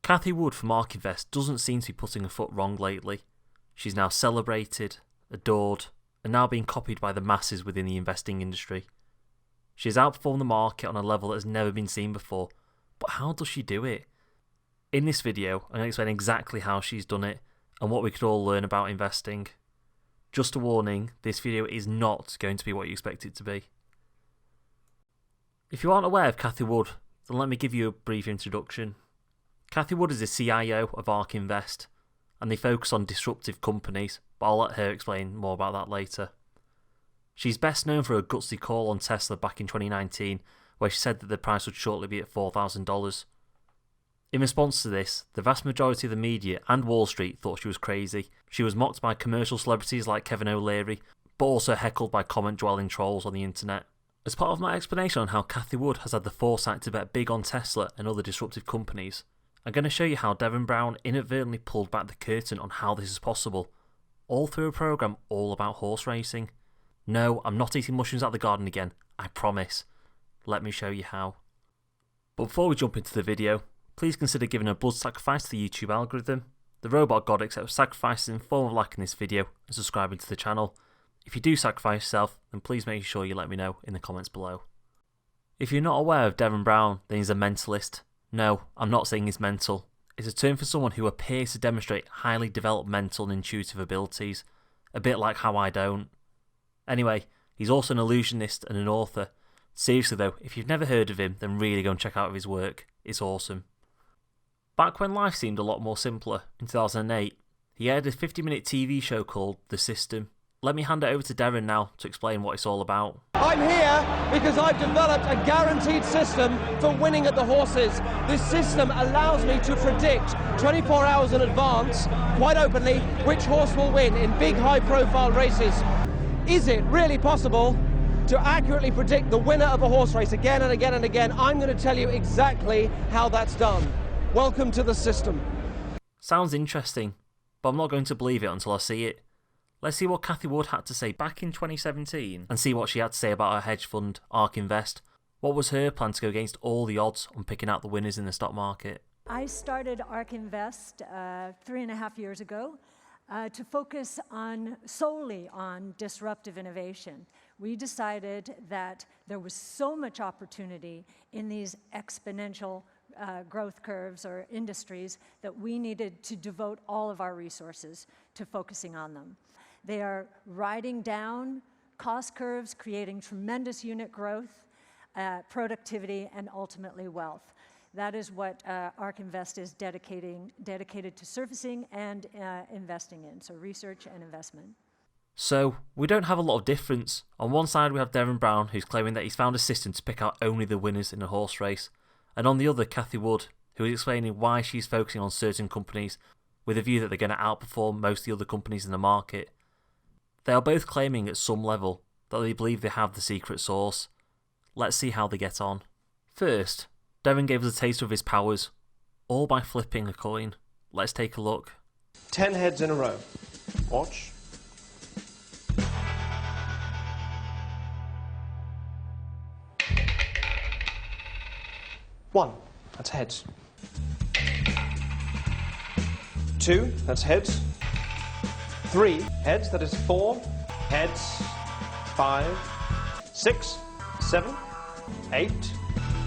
Cathie Wood from Ark Invest doesn't seem to be putting her foot wrong lately. She's now celebrated, adored, and now being copied by the masses within the investing industry. She has outperformed the market on a level that has never been seen before, but how does she do it? In this video, I'm going to explain exactly how she's done it and what we could all learn about investing. Just a warning, this video is not going to be what you expect it to be. If you aren't aware of Cathie Wood, then let me give you a brief introduction. Cathie Wood is the CIO of Ark Invest, and they focus on disruptive companies, but I'll let her explain more about that later. She's best known for her gutsy call on Tesla back in 2019, where she said that the price would shortly be at $4,000. In response to this, the vast majority of the media and Wall Street thought she was crazy. She was mocked by commercial celebrities like Kevin O'Leary, but also heckled by comment-dwelling trolls on the internet. As part of my explanation on how Cathie Wood has had the foresight to bet big on Tesla and other disruptive companies, I'm going to show you how Derren Brown inadvertently pulled back the curtain on how this is possible, all through a programme all about horse racing. No, I'm not eating mushrooms out of the garden again, I promise. Let me show you how. But before we jump into the video, please consider giving a blood sacrifice to the YouTube algorithm. The robot god accepts sacrifices in the form of liking this video and subscribing to the channel. If you do sacrifice yourself, then please make sure you let me know in the comments below. If you're not aware of Derren Brown, then he's a mentalist. No, I'm not saying he's mental. It's a term for someone who appears to demonstrate highly developed mental and intuitive abilities, a bit like how I don't. Anyway, he's also an illusionist and an author. Seriously though, if you've never heard of him, then really go and check out his work. It's awesome. Back when life seemed a lot more simpler, in 2008, he aired a 50-minute TV show called The System. Let me hand it over to Derren now to explain what it's all about. I'm here because I've developed a guaranteed system for winning at the horses. This system allows me to predict 24 hours in advance, quite openly, which horse will win in big high-profile races. Is it really possible to accurately predict the winner of a horse race again and again and again? I'm going to tell you exactly how that's done. Welcome to the system. Sounds interesting, but I'm not going to believe it until I see it. Let's see what Cathie Wood had to say back in 2017 and see what she had to say about her hedge fund, Ark Invest. What was her plan to go against all the odds on picking out the winners in the stock market? I started Ark Invest 3.5 years ago to focus solely on disruptive innovation. We decided that there was so much opportunity in these exponential growth curves or industries that we needed to devote all of our resources to focusing on them. They are riding down cost curves, creating tremendous unit growth, productivity, and ultimately wealth. That is what Ark Invest is dedicated to surfacing and investing in, so research and investment. So, we don't have a lot of difference. On one side we have Derren Brown, who's claiming that he's found a system to pick out only the winners in a horse race, and on the other Cathie Wood, who is explaining why she's focusing on certain companies with a view that they're going to outperform most of the other companies in the market. They are both claiming at some level that they believe they have the secret sauce. Let's see how they get on. First, Derren gave us a taste of his powers, all by flipping a coin. Let's take a look. 10 heads in a row. Watch. One, that's heads. 2, that's heads. 3 heads, that is 4 heads. 5, 6, 7, 8,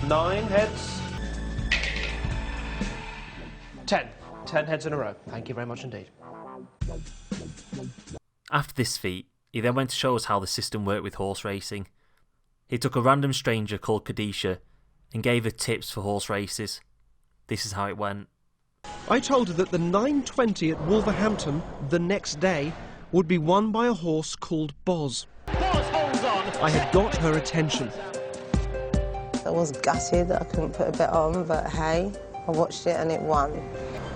9 heads. 10 heads in a row. Thank you very much indeed. After this feat, he then went to show us how the system worked with horse racing. He took a random stranger called Khadijah and gave her tips for horse races. This is how it went. I told her that the 9:20 at Wolverhampton the next day would be won by a horse called Boz. Boz holds on! I had got her attention. I was gutted that I couldn't put a bet on, but hey, I watched it and it won.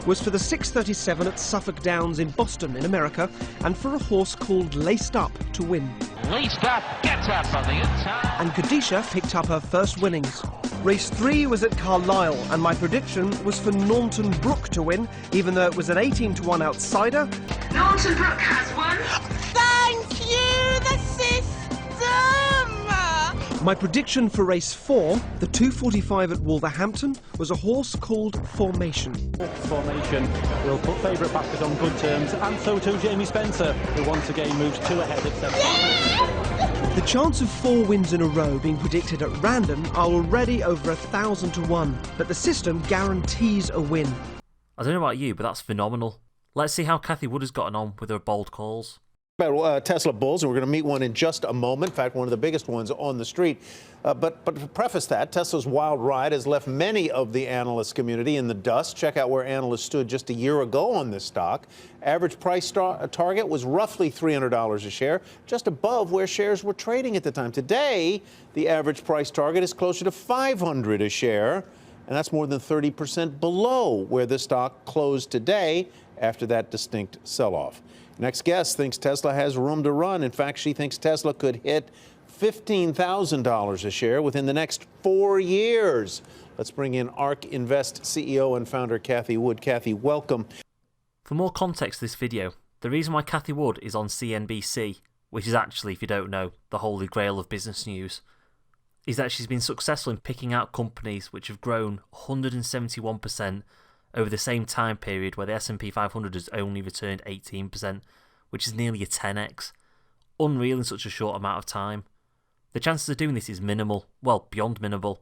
Was for the 6:37 at Suffolk Downs in Boston in America, and for a horse called Laced Up to win. Laced Up gets up on the inside. And Khadijah picked up her first winnings. Race 3 was at Carlisle, and my prediction was for Naunton Brook to win, even though it was an 18-1 outsider. Naunton Brook has won. Thank you, the system! My prediction for race 4, the 2:45 at Wolverhampton, was a horse called Formation. Formation will put favourite backers on good terms, and so too Jamie Spencer, who once again moves 2 ahead at 7. The chance of 4 wins in a row being predicted at random are already over 1,000 to 1, but the system guarantees a win. I don't know about you, but that's phenomenal. Let's see how Cathie Wood has gotten on with her bold calls. About Tesla bulls, and we're going to meet one in just a moment. In fact, one of the biggest ones on the street. But to preface that, Tesla's wild ride has left many of the analyst community in the dust. Check out where analysts stood just a year ago on this stock. Average price target was roughly $300 a share, just above where shares were trading at the time. Today, the average price target is closer to $500 a share, and that's more than 30% below where the stock closed today after that distinct sell-off. Next guest thinks Tesla has room to run. In fact, she thinks Tesla could hit $15,000 a share within the next 4 years. Let's bring in Ark Invest CEO and founder Cathie Wood. Cathie, welcome. For more context to this video, the reason why Cathie Wood is on CNBC, which is actually, if you don't know, the holy grail of business news, is that she's been successful in picking out companies which have grown 171% over the same time period where the S&P 500 has only returned 18%, which is nearly a 10x. Unreal in such a short amount of time. The chances of doing this is minimal, well, beyond minimal.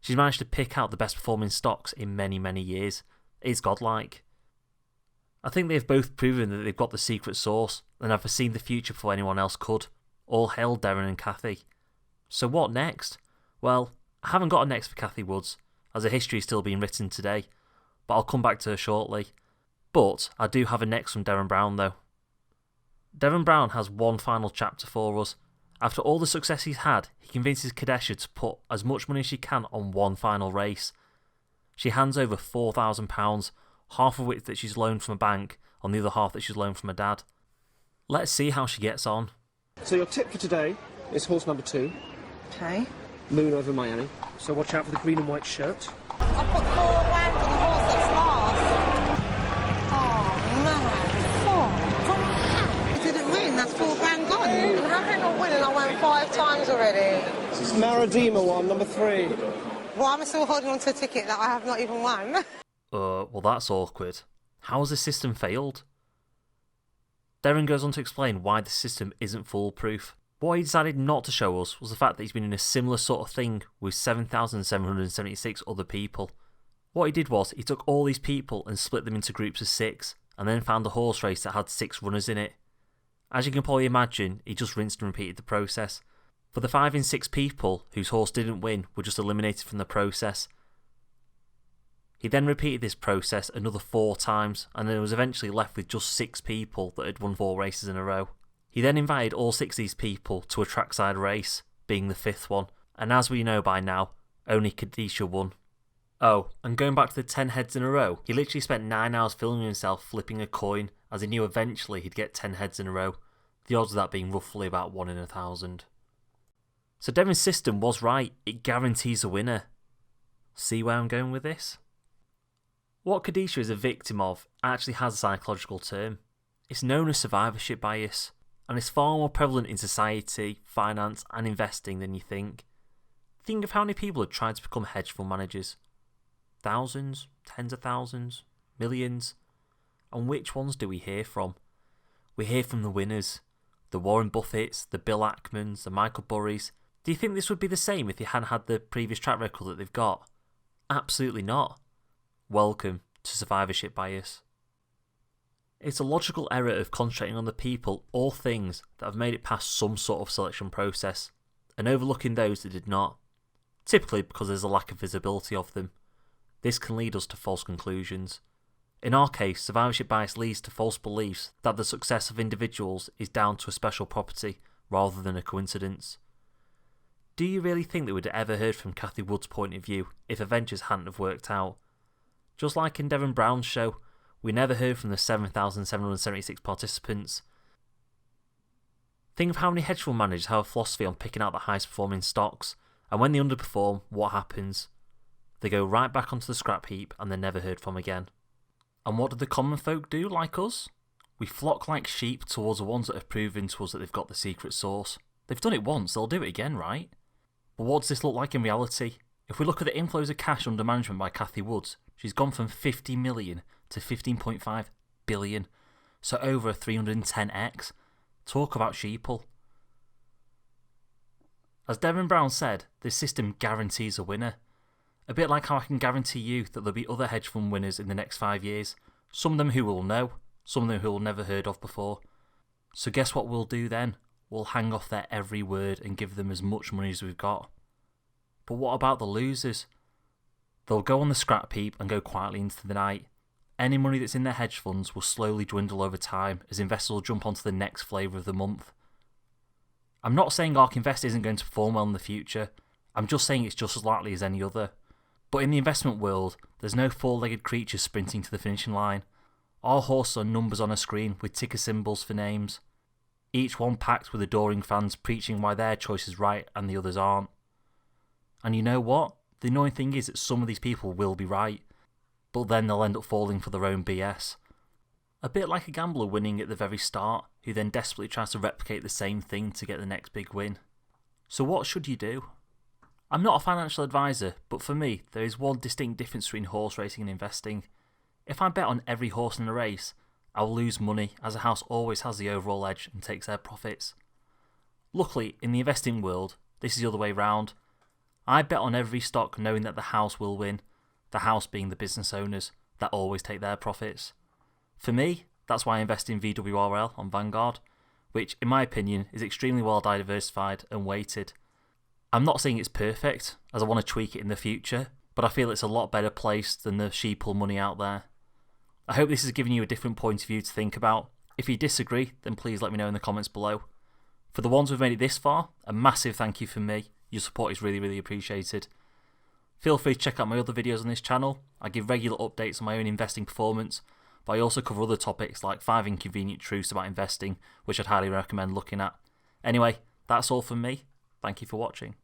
She's managed to pick out the best performing stocks in many, many years. It's godlike. I think they've both proven that they've got the secret sauce and have foreseen the future before anyone else could. All hail Derren and Cathie. So what next? Well, I haven't got a next for Cathie Woods, as her history is still being written today, but I'll come back to her shortly. But I do have a next from Derren Brown though. Derren Brown has one final chapter for us. After all the success he's had, he convinces Kadesha to put as much money as she can on one final race. She hands over £4,000, half of which that she's loaned from a bank, on the other half that she's loaned from her dad. Let's see how she gets on. So your tip for today is horse number 2. Okay. Moon over Miami. So watch out for the green and white shirt. I put 4 grand on the horse that's last. Oh, no. 4 grand. It didn't win, that's 4 grand gone. And how can I not win and I won 5 times already? This is Maradima one, number 3. Well, I'm still holding on to a ticket that I have not even won. Well that's awkward. How has the system failed? Derren goes on to explain why the system isn't foolproof. What he decided not to show us was the fact that he's been in a similar sort of thing with 7,776 other people. What he did was, he took all these people and split them into groups of 6, and then found a horse race that had 6 runners in it. As you can probably imagine, he just rinsed and repeated the process. For the 5 in 6 people whose horse didn't win were just eliminated from the process. He then repeated this process another 4 times, and then was eventually left with just 6 people that had won 4 races in a row. He then invited all 6 of these people to a trackside race, being the 5th one, and as we know by now, only Kadesha won. Oh, and going back to the 10 heads in a row, he literally spent 9 hours filming himself flipping a coin, as he knew eventually he'd get 10 heads in a row, the odds of that being roughly about 1 in 1,000. So Derren's system was right, it guarantees a winner. See where I'm going with this? What Kadesha is a victim of actually has a psychological term. It's known as survivorship bias, and it's far more prevalent in society, finance and investing than you think. Think of how many people have tried to become hedge fund managers. Thousands, tens of thousands, millions. And which ones do we hear from? We hear from the winners. The Warren Buffetts, the Bill Ackmans, the Michael Burrys. Do you think this would be the same if they hadn't had the previous track record that they've got? Absolutely not. Welcome to survivorship bias. It's a logical error of concentrating on the people or things that have made it past some sort of selection process, and overlooking those that did not, typically because there's a lack of visibility of them. This can lead us to false conclusions. In our case, survivorship bias leads to false beliefs that the success of individuals is down to a special property rather than a coincidence. Do you really think that we'd have ever heard from Cathie Wood's point of view if Avengers hadn't have worked out? Just like in Derren Brown's show, we never heard from the 7,776 participants. Think of how many hedge fund managers have a philosophy on picking out the highest performing stocks, and when they underperform, what happens? They go right back onto the scrap heap and they're never heard from again. And what do the common folk do, like us? We flock like sheep towards the ones that have proven to us that they've got the secret sauce. They've done it once, they'll do it again, right? But what does this look like in reality? If we look at the inflows of cash under management by Cathie Wood, she's gone from 50 million to 15.5 billion, so over a 310x. Talk about sheeple. As Derren Brown said, this system guarantees a winner. A bit like how I can guarantee you that there'll be other hedge fund winners in the next 5 years. Some of them who will know, some of them who will never heard of before. So guess what we'll do then? We'll hang off their every word and give them as much money as we've got. But what about the losers? They'll go on the scrap heap and go quietly into the night. Any money that's in their hedge funds will slowly dwindle over time as investors will jump onto the next flavour of the month. I'm not saying Ark Invest isn't going to perform well in the future. I'm just saying it's just as likely as any other. But in the investment world, there's no four-legged creatures sprinting to the finishing line. Our horses are numbers on a screen with ticker symbols for names. Each one packed with adoring fans preaching why their choice is right and the others aren't. And you know what? The annoying thing is that some of these people will be right, but then they'll end up falling for their own BS. A bit like a gambler winning at the very start, who then desperately tries to replicate the same thing to get the next big win. So what should you do? I'm not a financial advisor, but for me, there is one distinct difference between horse racing and investing. If I bet on every horse in a race, I will lose money, as a house always has the overall edge and takes their profits. Luckily, in the investing world, this is the other way round. I bet on every stock knowing that the house will win, the house being the business owners that always take their profits. For me, that's why I invest in VWRL on Vanguard, which in my opinion is extremely well diversified and weighted. I'm not saying it's perfect, as I want to tweak it in the future, but I feel it's a lot better placed than the sheeple money out there. I hope this has given you a different point of view to think about. If you disagree, then please let me know in the comments below. For the ones who've made it this far, a massive thank you from me. Your support is really, really appreciated. Feel free to check out my other videos on this channel. I give regular updates on my own investing performance, but I also cover other topics like 5 inconvenient truths about investing, which I'd highly recommend looking at. Anyway, that's all from me. Thank you for watching.